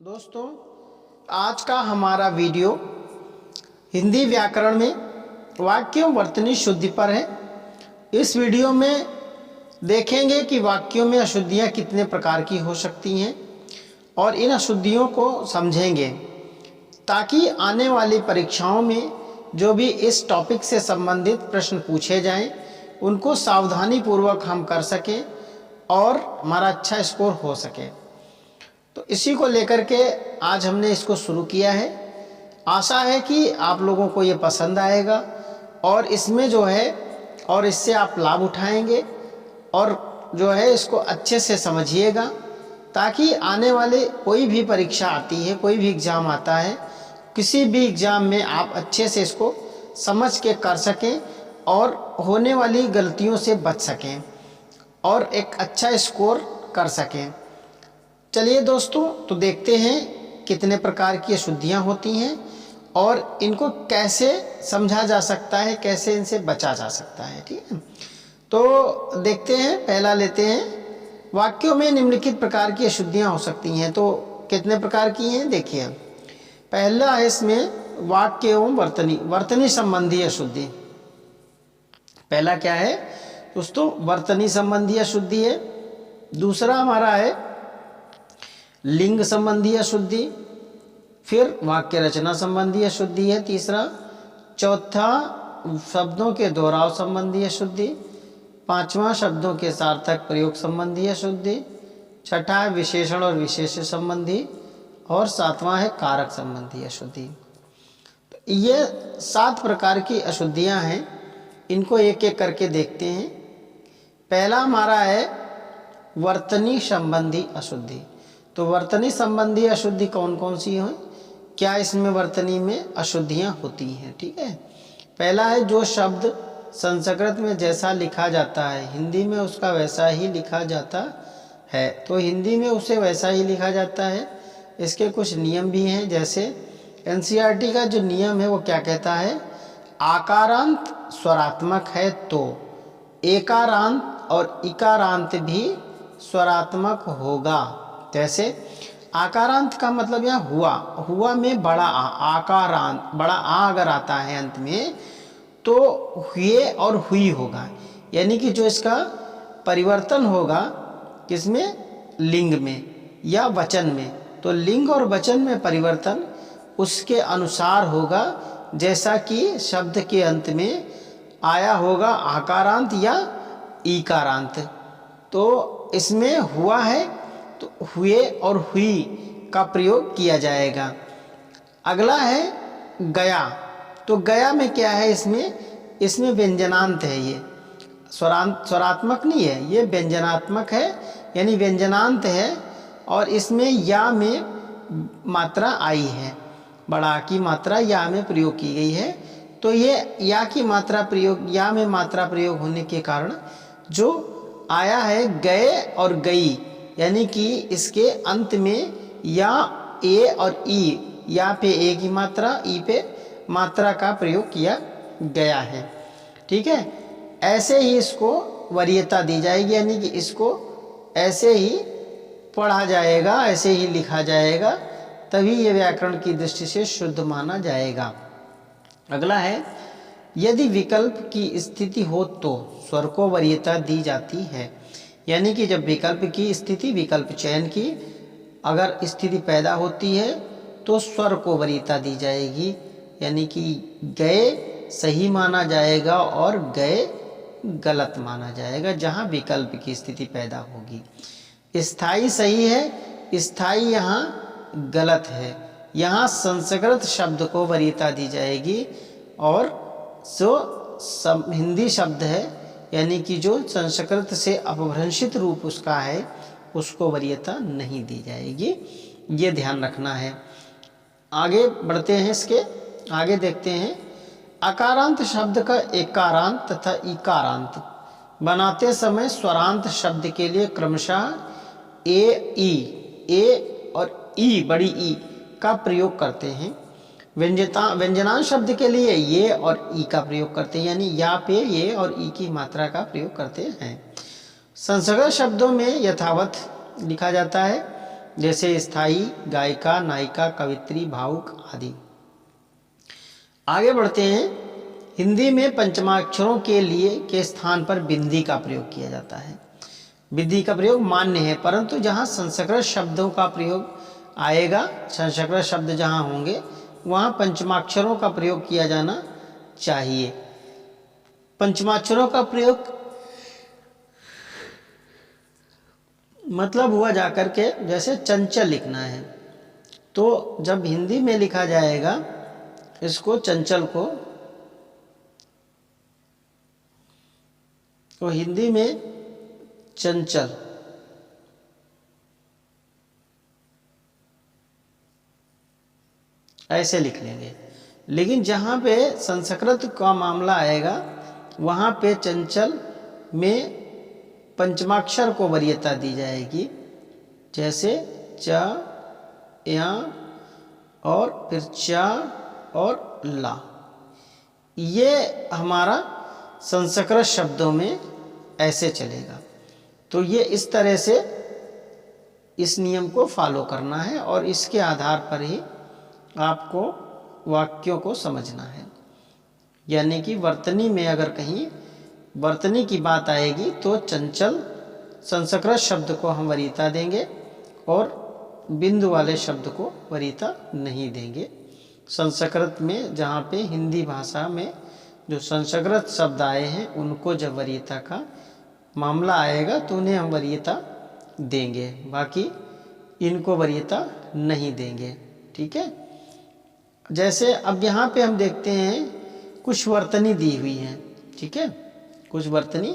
दोस्तों, आज का हमारा वीडियो हिंदी व्याकरण में वाक्यों वर्तनी शुद्धि पर है। इस वीडियो में देखेंगे कि वाक्यों में अशुद्धियाँ कितने प्रकार की हो सकती हैं और इन अशुद्धियों को समझेंगे ताकि आने वाली परीक्षाओं में जो भी इस टॉपिक से संबंधित प्रश्न पूछे जाएं उनको सावधानी पूर्वक हम कर सकें और हमारा अच्छा स्कोर हो सके। तो इसी को लेकर के आज हमने इसको शुरू किया है। आशा है कि आप लोगों को ये पसंद आएगा और इसमें जो है और इससे आप लाभ उठाएंगे और जो है इसको अच्छे से समझिएगा ताकि आने वाले कोई भी परीक्षा आती है, कोई भी एग्ज़ाम आता है, किसी भी एग्ज़ाम में आप अच्छे से इसको समझ के कर सकें और होने वाली गलतियों से बच सकें और एक अच्छा स्कोर कर सकें। चलिए दोस्तों, तो देखते हैं कितने प्रकार की अशुद्धियाँ होती हैं और इनको कैसे समझा जा सकता है, कैसे इनसे बचा जा सकता है। ठीक है, तो देखते हैं। पहला लेते हैं, वाक्यों में निम्नलिखित प्रकार की अशुद्धियाँ हो सकती हैं। तो कितने प्रकार की हैं देखिए। पहला है इसमें वाक्य एवं वर्तनी संबंधी अशुद्धि। पहला क्या है दोस्तों? वर्तनी संबंधी अशुद्धि है। दूसरा हमारा है लिंग संबंधी अशुद्धि, फिर वाक्य रचना संबंधी अशुद्धि है तीसरा। चौथा शब्दों के दोहराव संबंधी अशुद्धि। पांचवा शब्दों के सार्थक प्रयोग संबंधी अशुद्धि। छठा है विशेषण और विशेष संबंधी और सातवां है कारक संबंधी अशुद्धि। तो ये 7 प्रकार की अशुद्धियां हैं। इनको एक एक करके देखते हैं। पहला हमारा है वर्तनी संबंधी अशुद्धि। तो वर्तनी संबंधी अशुद्धि कौन कौन सी हैं, क्या इसमें वर्तनी में अशुद्धियां होती हैं? ठीक है, पहला है जो शब्द संस्कृत में जैसा लिखा जाता है हिंदी में उसका वैसा ही लिखा जाता है। तो हिंदी में उसे वैसा ही लिखा जाता है। इसके कुछ नियम भी हैं, जैसे एनसीईआरटी का जो नियम है वो क्या कहता है, आकारांत स्वरात्मक है तो एकारांत और इकारांत भी स्वरात्मक होगा। जैसे आकारांत का मतलब यहाँ हुआ में बड़ा आ, आकारांत बड़ा आ अगर आता है अंत में तो हुए और हुई होगा, यानी कि जो इसका परिवर्तन होगा किसमें, लिंग में या वचन में। तो लिंग और वचन में परिवर्तन उसके अनुसार होगा, जैसा कि शब्द के अंत में आया होगा आकारांत या ईकारांत। तो इसमें हुआ है तो हुए और हुई का प्रयोग किया जाएगा। अगला है गया। तो गया में क्या है, इसमें व्यंजनांत है। ये स्वरात्मक नहीं है, ये व्यंजनात्मक है, यानी व्यंजनांत है और इसमें या में मात्रा आई है, बड़ा की मात्रा या में प्रयोग की गई है। तो ये या की मात्रा प्रयोग, या में मात्रा प्रयोग होने के कारण जो आया है गए और गई, यानी कि इसके अंत में या ए और ई, या पे ए की मात्रा, ई पे मात्रा का प्रयोग किया गया है। ठीक है, ऐसे ही इसको वरीयता दी जाएगी, यानी कि इसको ऐसे ही पढ़ा जाएगा, ऐसे ही लिखा जाएगा, तभी ये व्याकरण की दृष्टि से शुद्ध माना जाएगा। अगला है यदि विकल्प की स्थिति हो तो स्वर को वरीयता दी जाती है। यानी कि जब विकल्प की स्थिति, विकल्प चयन की अगर स्थिति पैदा होती है तो स्वर को वरीयता दी जाएगी, यानी कि गए सही माना जाएगा और गए गलत माना जाएगा जहाँ विकल्प की स्थिति पैदा होगी। स्थाई सही है, स्थाई यहाँ गलत है। यहाँ संस्कृत शब्द को वरीयता दी जाएगी और जो हिंदी शब्द है, यानी कि जो संस्कृत से अपभ्रंशित रूप उसका है, उसको वरीयता नहीं दी जाएगी। ये ध्यान रखना है। आगे बढ़ते हैं, इसके आगे देखते हैं। अकारांत शब्द का एकारांत तथा इकारांत बनाते समय स्वरांत शब्द के लिए क्रमशः ए और ई, बड़ी ई का प्रयोग करते हैं। व्यंजनांत शब्द के लिए ये और ई का प्रयोग करते हैं, यानी या पे ये और ई की मात्रा का प्रयोग करते हैं। संस्कृत शब्दों में यथावत लिखा जाता है, जैसे स्थायी, गायिका, नायिका, कवित्री, भावुक आदि। आगे बढ़ते हैं। हिंदी में पंचमाक्षरों के लिए के स्थान पर बिंदी का प्रयोग किया जाता है। बिंदी का प्रयोग मान्य है, परंतु जहाँ संस्कृत शब्दों का प्रयोग आएगा, संस्कृत शब्द जहाँ होंगे वहाँ पंचमाक्षरों का प्रयोग किया जाना चाहिए। पंचमाक्षरों का प्रयोग मतलब हुआ जाकर के जैसे चंचल लिखना है, तो जब हिंदी में लिखा जाएगा इसको चंचल को, तो हिंदी में चंचल, ऐसे लिख लेंगे। लेकिन जहाँ पे संस्कृत का मामला आएगा वहाँ पे चंचल में पंचमाक्षर को वरीयता दी जाएगी, जैसे च, या और फिर चा और ला। ये हमारा संस्कृत शब्दों में ऐसे चलेगा। तो ये इस तरह से इस नियम को फॉलो करना है और इसके आधार पर ही आपको वाक्यों को समझना है। यानी कि वर्तनी में अगर कहीं वर्तनी की बात आएगी तो चंचल संस्कृत शब्द को हम वरीयता देंगे और बिंदु वाले शब्द को वरीयता नहीं देंगे। संस्कृत में जहाँ पे हिंदी भाषा में जो संस्कृत शब्द आए हैं उनको जब वरीयता का मामला आएगा तो उन्हें हम वरीयता देंगे, बाकी इनको वरीयता नहीं देंगे। ठीक है। जैसे अब यहाँ पे हम देखते हैं कुछ वर्तनी दी हुई हैं। ठीक है, कुछ वर्तनी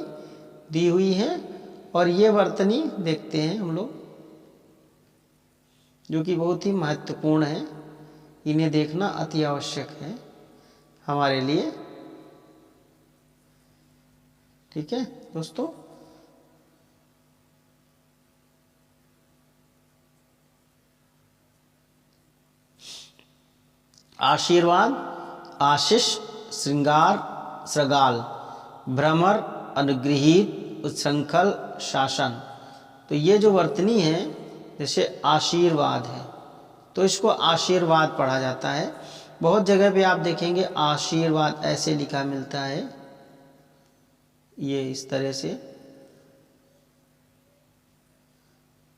दी हुई हैं और ये वर्तनी देखते हैं हम लोग, जो कि बहुत ही महत्वपूर्ण है। इन्हें देखना अति आवश्यक है हमारे लिए। ठीक है दोस्तों, आशीर्वाद, आशीष, श्रृंगार, श्रृगाल, भ्रमर, अनुगृहीत, उच्छृंखल, शासन। तो ये जो वर्तनी है, जैसे आशीर्वाद है तो इसको आशीर्वाद पढ़ा जाता है। बहुत जगह पे आप देखेंगे आशीर्वाद ऐसे लिखा मिलता है, ये इस तरह से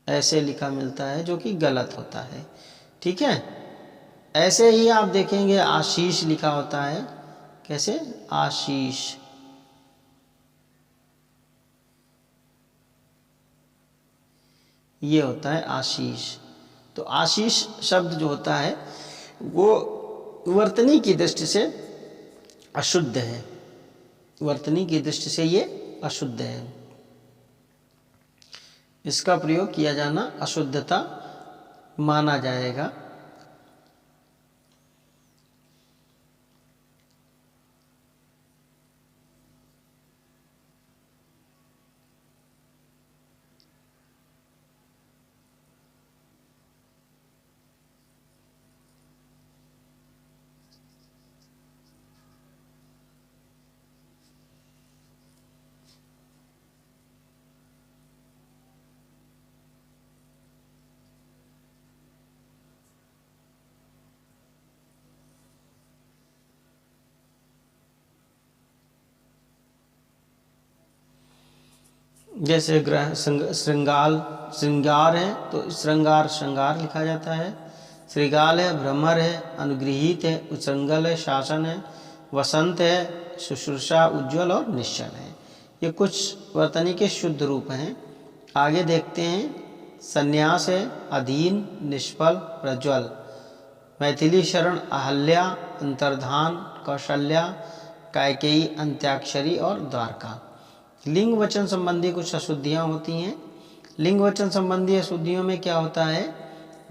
ऐसे लिखा मिलता है, जो कि गलत होता है। ठीक है, ऐसे ही आप देखेंगे आशीष लिखा होता है। कैसे? आशीष। ये होता है आशीष। तो आशीष शब्द जो होता है वो वर्तनी की दृष्टि से अशुद्ध है। वर्तनी की दृष्टि से ये अशुद्ध है, इसका प्रयोग किया जाना अशुद्धता माना जाएगा। जैसे श्रृंगाल श्रृंगार है तो श्रृंगार श्रृंगार लिखा जाता है। श्रृगाल है, भ्रमर है, अनुगृहीत है, उच्छृंखल है, शासन है, वसंत है, शुश्रूषा, उज्ज्वल और निश्चल है। ये कुछ वर्तनी के शुद्ध रूप हैं। आगे देखते हैं। संन्यास है, अधीन, निष्फल, प्रज्वल, मैथिली शरण, अहल्या, अंतर्धान, कौशल्या, कैकेयी, अंत्याक्षरी और द्वारका। लिंग वचन संबंधी कुछ अशुद्धियाँ होती हैं। लिंग वचन संबंधी अशुद्धियों में क्या होता है,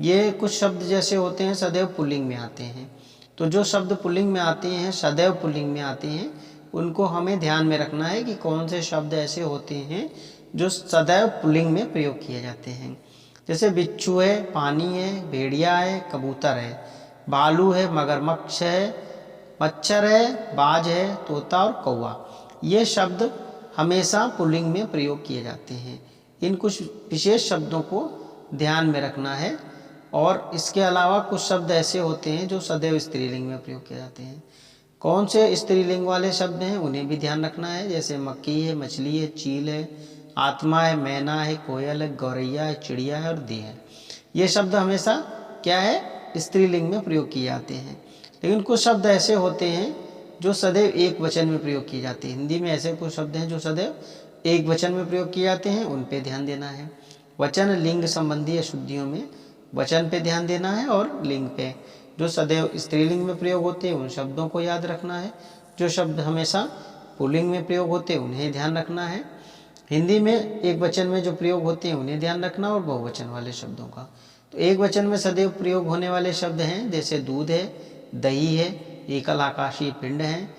ये कुछ शब्द जैसे होते हैं सदैव पुल्लिंग में आते हैं। तो जो शब्द पुल्लिंग में आते हैं, सदैव पुल्लिंग में आते हैं, उनको हमें ध्यान में रखना है कि कौन से शब्द ऐसे होते हैं जो सदैव पुल्लिंग में प्रयोग किए जाते हैं। जैसे बिच्छू है, पानी है, भेड़िया है, कबूतर है, भालू है, मगरमच्छ है, मच्छर है, बाज है, तोता और कौवा। ये शब्द हमेशा पुल्लिंग में प्रयोग किए जाते हैं। इन कुछ विशेष शब्दों को ध्यान में रखना है। और इसके अलावा कुछ शब्द ऐसे होते हैं जो सदैव स्त्रीलिंग में प्रयोग किए जाते हैं। कौन से स्त्रीलिंग वाले शब्द हैं उन्हें भी ध्यान रखना है, जैसे मक्खी है, मछली है, चील है, आत्मा है, मैना है, कोयल है, गौरैया है, चिड़िया है और दी है। ये शब्द हमेशा क्या है, स्त्रीलिंग में प्रयोग किए जाते हैं। लेकिन कुछ शब्द ऐसे होते हैं जो सदैव एक वचन में प्रयोग किए जाते हैं। हिंदी में ऐसे कुछ शब्द हैं जो सदैव एक वचन में प्रयोग किए जाते हैं, उन पे ध्यान देना है। वचन लिंग संबंधी अशुद्धियों में वचन पे ध्यान देना है और लिंग पे। जो सदैव स्त्रीलिंग में प्रयोग होते हैं उन शब्दों को याद रखना है। जो शब्द हमेशा पुल्लिंग में प्रयोग होते हैं उन्हें ध्यान रखना है। हिंदी में एक वचन में जो प्रयोग होते हैं उन्हें ध्यान रखना और बहुवचन वाले शब्दों का। तो एक वचन में सदैव प्रयोग होने वाले शब्द हैं जैसे दूध है, दही है, एकल आकाशीय पिंड है,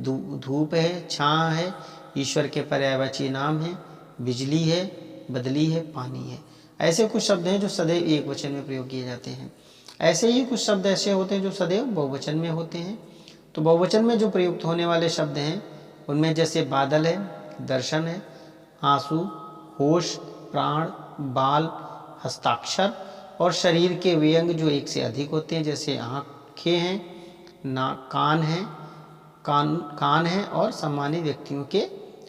धूप है, छाँ है, ईश्वर के पर्यायवाची नाम है, बिजली है, बदली है, पानी है। ऐसे कुछ शब्द हैं जो सदैव एक वचन में प्रयोग किए जाते हैं। ऐसे ही कुछ शब्द ऐसे होते हैं जो सदैव बहुवचन में होते हैं। तो बहुवचन में जो प्रयुक्त होने वाले शब्द हैं उनमें जैसे बादल है, दर्शन है, आंसू, होश, प्राण, बाल, हस्ताक्षर और शरीर के वे अंग जो एक से अधिक होते हैं, जैसे आँखें हैं, कान है, कान है और सम्मानित व्यक्तियों के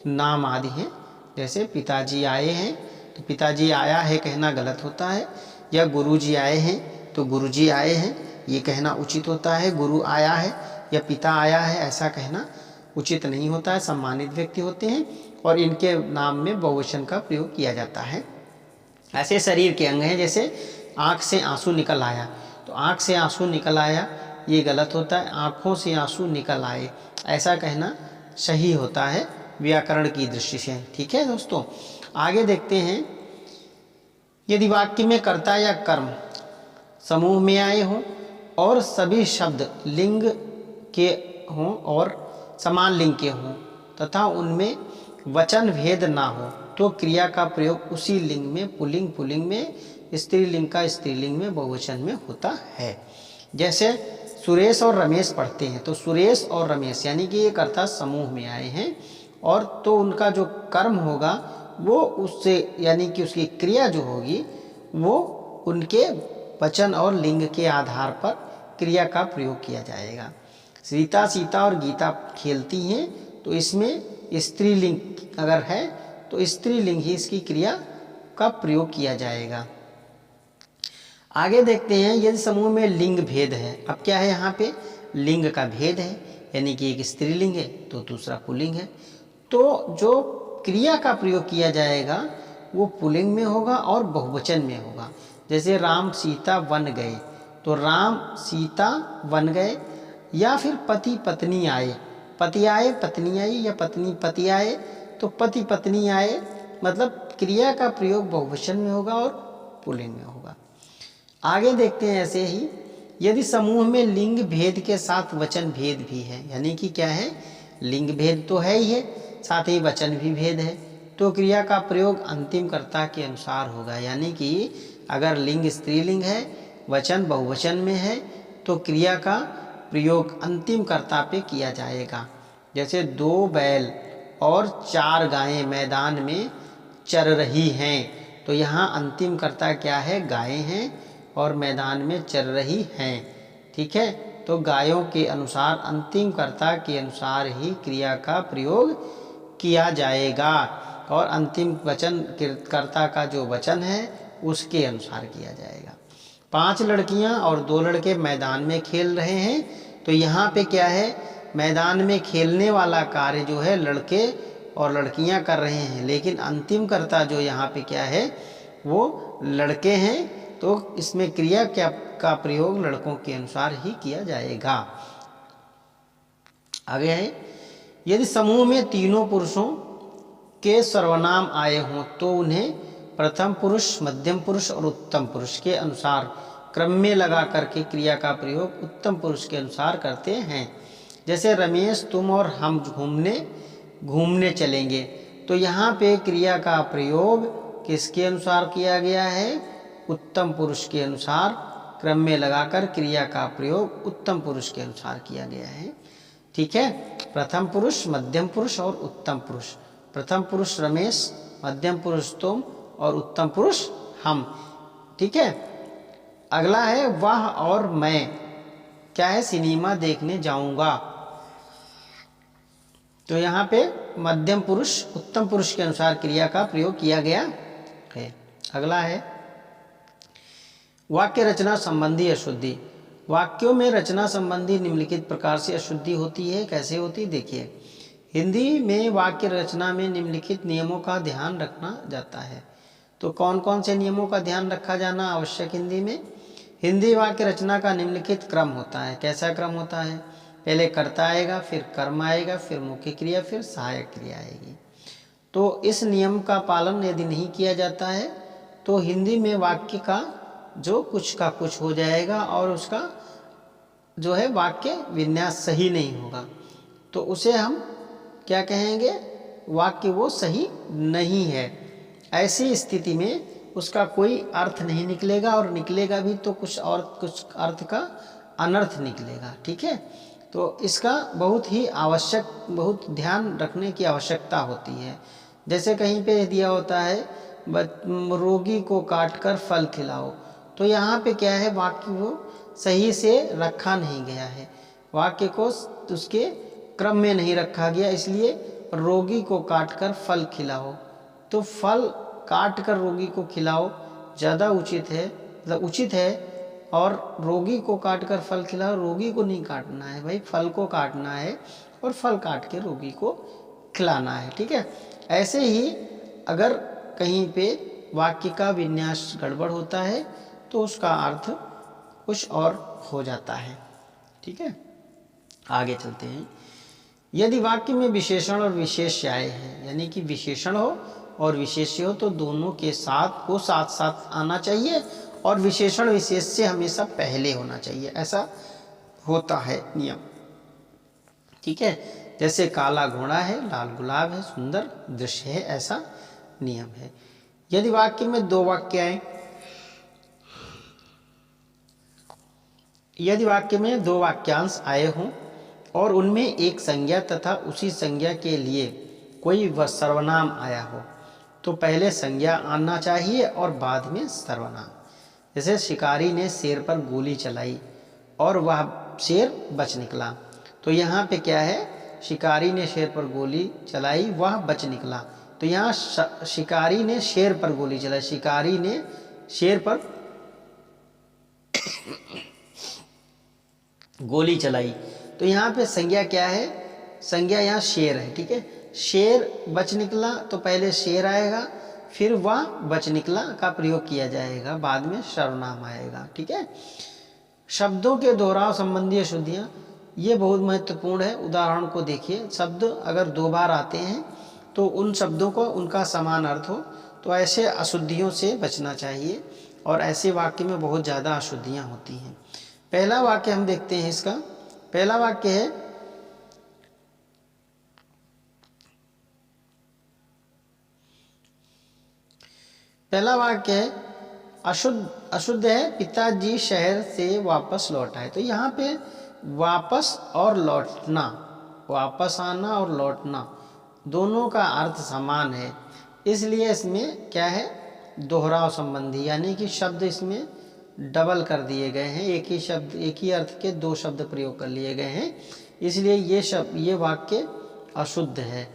नाम आदि हैं। जैसे पिताजी आए हैं तो पिताजी आया है कहना गलत होता है, या गुरुजी आए हैं तो गुरुजी आए हैं ये कहना उचित होता है। गुरु आया है या पिता आया है ऐसा कहना उचित नहीं होता है। सम्मानित व्यक्ति होते हैं और इनके नाम में बहुवचन का प्रयोग किया जाता है। ऐसे शरीर के अंग हैं, जैसे आँख से आंसू निकल आया, तो आँख से आंसू निकल आया ये गलत होता है, आँखों से आंसू निकल आए ऐसा कहना सही होता है व्याकरण की दृष्टि से। ठीक है दोस्तों, आगे देखते हैं। यदि वाक्य में कर्ता या कर्म समूह में आए हों और सभी शब्द लिंग के हों और समान लिंग के हों तथा उनमें वचन भेद ना हो तो क्रिया का प्रयोग उसी लिंग में पुल्लिंग में, स्त्रीलिंग का स्त्रीलिंग में, बहुवचन में होता है। जैसे सुरेश और रमेश पढ़ते हैं, तो सुरेश और रमेश यानी कि ये कर्ता समूह में आए हैं और तो उनका जो कर्म होगा वो उससे यानी कि उसकी क्रिया जो होगी वो उनके वचन और लिंग के आधार पर क्रिया का प्रयोग किया जाएगा। सीता और गीता खेलती हैं तो इसमें स्त्रीलिंग अगर है तो स्त्रीलिंग ही इसकी क्रिया का प्रयोग किया जाएगा। आगे देखते हैं, यदि समूह में लिंग भेद है। अब क्या है, यहाँ पे लिंग का भेद है, यानी कि एक स्त्रीलिंग है तो दूसरा पुल्लिंग है, तो जो क्रिया का प्रयोग किया जाएगा वो पुल्लिंग में होगा और बहुवचन में होगा। जैसे राम सीता वन गए, तो राम सीता वन गए, या फिर पति पत्नी आए, पति आए पत्नी आई, या पत्नी पति आए तो पति पत्नी आए, मतलब क्रिया का प्रयोग बहुवचन में होगा और पुल्लिंग में होगा। आगे देखते हैं, ऐसे ही यदि समूह में लिंग भेद के साथ वचन भेद भी है, यानी कि क्या है, लिंग भेद तो है ही है, साथ ही वचन भी भेद है, तो क्रिया का प्रयोग अंतिम कर्ता के अनुसार होगा। यानी कि अगर लिंग स्त्रीलिंग है, वचन बहुवचन में है, तो क्रिया का प्रयोग अंतिम कर्ता पे किया जाएगा। जैसे 2 बैल और 4 गायें मैदान में चर रही हैं, तो यहाँ अंतिम कर्ता क्या है, गायें हैं और मैदान में चर रही हैं। ठीक है, तो गायों के अनुसार अंतिम कर्ता के अनुसार ही क्रिया का प्रयोग किया जाएगा और अंतिम वचन कर्ता का जो वचन है उसके अनुसार किया जाएगा। 5 लड़कियां और 2 लड़के मैदान में खेल रहे हैं, तो यहाँ पे क्या है, मैदान में खेलने वाला कार्य जो है लड़के और लड़कियां कर रहे हैं, लेकिन अंतिम कर्ता जो यहाँ पे क्या है वो लड़के हैं, तो इसमें क्रिया क्या का प्रयोग लड़कों के अनुसार ही किया जाएगा। आगे है, यदि समूह में तीनों पुरुषों के सर्वनाम आए हों तो उन्हें प्रथम पुरुष, मध्यम पुरुष और उत्तम पुरुष के अनुसार क्रम में लगा करके क्रिया का प्रयोग उत्तम पुरुष के अनुसार करते हैं। जैसे रमेश तुम और हम घूमने चलेंगे, तो यहाँ पे क्रिया का प्रयोग किसके अनुसार किया गया है, उत्तम पुरुष के अनुसार क्रम में लगाकर क्रिया का प्रयोग उत्तम पुरुष के अनुसार किया गया है। ठीक है, प्रथम पुरुष, मध्यम पुरुष और उत्तम पुरुष। प्रथम पुरुष रमेश, मध्यम पुरुष तुम और उत्तम पुरुष हम। ठीक है। अगला है वह और मैं, क्या है, सिनेमा देखने जाऊंगा। तो यहाँ पे मध्यम पुरुष उत्तम पुरुष के अनुसार क्रिया का प्रयोग किया गया है। अगला है वाक्य रचना संबंधी अशुद्धि। वाक्यों में रचना संबंधी निम्नलिखित प्रकार से अशुद्धि होती है। कैसे होती है देखिए। हिंदी में वाक्य रचना में निम्नलिखित नियमों का ध्यान रखना जाता है। तो कौन कौन से नियमों का ध्यान रखा जाना आवश्यक हिंदी में? हिंदी वाक्य रचना का निम्नलिखित क्रम होता है। कैसा क्रम होता है? पहले कर्ता आएगा, फिर कर्म आएगा, फिर मुख्य क्रिया, फिर सहायक क्रिया आएगी। तो इस नियम का पालन यदि नहीं किया जाता है तो हिंदी में वाक्य का जो कुछ का कुछ हो जाएगा और उसका जो है वाक्य विन्यास सही नहीं होगा। तो उसे हम क्या कहेंगे? वाक्य वो सही नहीं है। ऐसी स्थिति में उसका कोई अर्थ नहीं निकलेगा, और निकलेगा भी तो कुछ और कुछ अर्थ का अनर्थ निकलेगा। ठीक है। तो इसका बहुत ही आवश्यक, बहुत ध्यान रखने की आवश्यकता होती है। जैसे कहीं पे दिया होता है रोगी को काटकर फल खिलाओ, तो यहाँ पे क्या है, वाक्य वो सही से रखा नहीं गया है, वाक्य को उसके क्रम में नहीं रखा गया, इसलिए रोगी को काटकर फल खिलाओ। तो फल काट कर रोगी को खिलाओ ज़्यादा उचित है, मतलब उचित है। और रोगी को काट कर फल खिलाओ, रोगी को नहीं काटना है भाई, फल को काटना है और फल काट के रोगी को खिलाना है। ठीक है। ऐसे ही अगर कहीं पे वाक्य का विन्यास गड़बड़ होता है तो उसका अर्थ कुछ और हो जाता है। ठीक है। आगे चलते हैं। यदि वाक्य में विशेषण और विशेष्याएँ हैं, यानी कि विशेषण हो और विशेष्य हो, तो दोनों के साथ वो साथ साथ आना चाहिए, और विशेषण विशेष से हमेशा पहले होना चाहिए। ऐसा होता है नियम। ठीक है। जैसे काला घोड़ा है, लाल गुलाब है, सुंदर दृश्य है, ऐसा नियम है। यदि वाक्य में दो वाक्य आए, यदि वाक्य में दो वाक्यांश आए हों और उनमें एक संज्ञा तथा उसी संज्ञा के लिए कोई सर्वनाम आया हो, तो पहले संज्ञा आना चाहिए और बाद में सर्वनाम। जैसे शिकारी ने शेर पर गोली चलाई और वह शेर बच निकला, तो यहाँ पे क्या है, शिकारी ने शेर पर गोली चलाई, वह बच निकला। तो यहाँ शिकारी ने शेर पर गोली चलाई, शिकारी ने शेर पर गोली चलाई, तो यहाँ पे संज्ञा क्या है, संज्ञा यहाँ शेर है। ठीक है। शेर बच निकला, तो पहले शेर आएगा, फिर वह बच निकला का प्रयोग किया जाएगा, बाद में सर्वनाम आएगा। ठीक है। शब्दों के दोहराव संबंधी अशुद्धियाँ, ये बहुत महत्वपूर्ण है। उदाहरण को देखिए। शब्द अगर दो बार आते हैं तो उन शब्दों को उनका समान अर्थ हो, तो ऐसे अशुद्धियों से बचना चाहिए, और ऐसे वाक्य में बहुत ज़्यादा अशुद्धियाँ होती हैं। पहला वाक्य हम देखते हैं इसका। पहला वाक्य है, पहला वाक्य है अशुद्ध है, पिताजी शहर से वापस लौट आए। तो यहाँ पे वापस और लौटना, वापस आना और लौटना दोनों का अर्थ समान है, इसलिए इसमें क्या है, दोहराव संबंधी, यानी कि शब्द इसमें डबल कर दिए गए हैं। एक ही शब्द, एक ही अर्थ के दो शब्द प्रयोग कर लिए गए हैं, इसलिए ये वाक्य अशुद्ध है।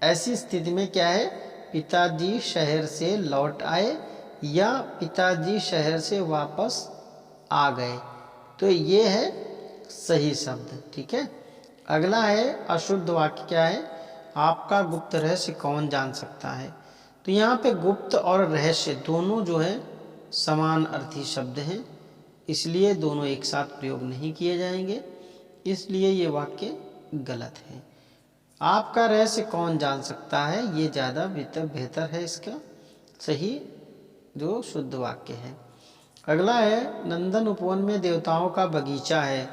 ऐसी स्थिति में क्या है, पिताजी शहर से लौट आए या पिताजी शहर से वापस आ गए, तो ये है सही शब्द। ठीक है। अगला है अशुद्ध वाक्य क्या है, आपका गुप्त रहस्य कौन जान सकता है। तो यहाँ पे गुप्त और रहस्य दोनों जो है समान अर्थी शब्द हैं, इसलिए दोनों एक साथ प्रयोग नहीं किए जाएंगे, इसलिए ये वाक्य गलत है। आपका रहस्य कौन जान सकता है, ये ज़्यादा बेहतर है, इसका सही जो शुद्ध वाक्य है। अगला है नंदन उपवन में देवताओं का बगीचा है।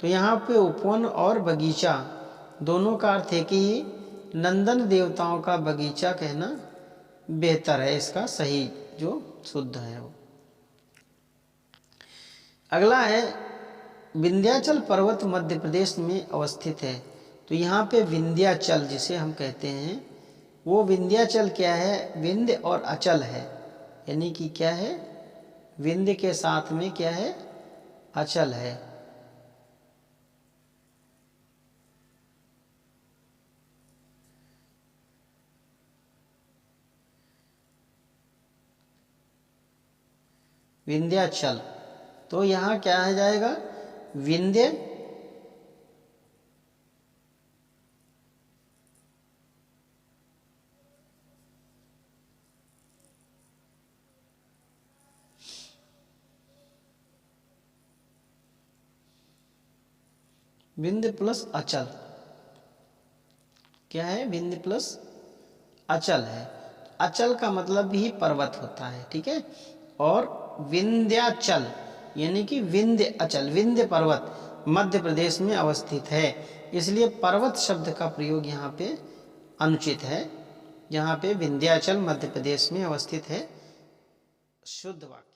तो यहाँ पे उपवन और बगीचा दोनों का अर्थ है कि नंदन देवताओं का बगीचा कहना बेहतर है, इसका सही जो शुद्ध है वो। अगला है विंध्याचल पर्वत मध्य प्रदेश में अवस्थित है। तो यहाँ पे विंध्याचल जिसे हम कहते हैं, वो विंध्याचल क्या है, विंध्य और अचल है, यानी कि क्या है, विंध्य के साथ में क्या है, अचल है। विंध्याचल, तो यहाँ क्या आ जाएगा, विंध्य विंध्य प्लस अचल, क्या है, विंध्य प्लस अचल है। अचल का मतलब भी पर्वत होता है, ठीक है। और विंध्याचल यानी कि विंध्य अचल, विंध्य पर्वत मध्य प्रदेश में अवस्थित है, इसलिए पर्वत शब्द का प्रयोग यहाँ पे अनुचित है। यहाँ पे विंध्याचल मध्य प्रदेश में अवस्थित है, शुद्ध वाक्य।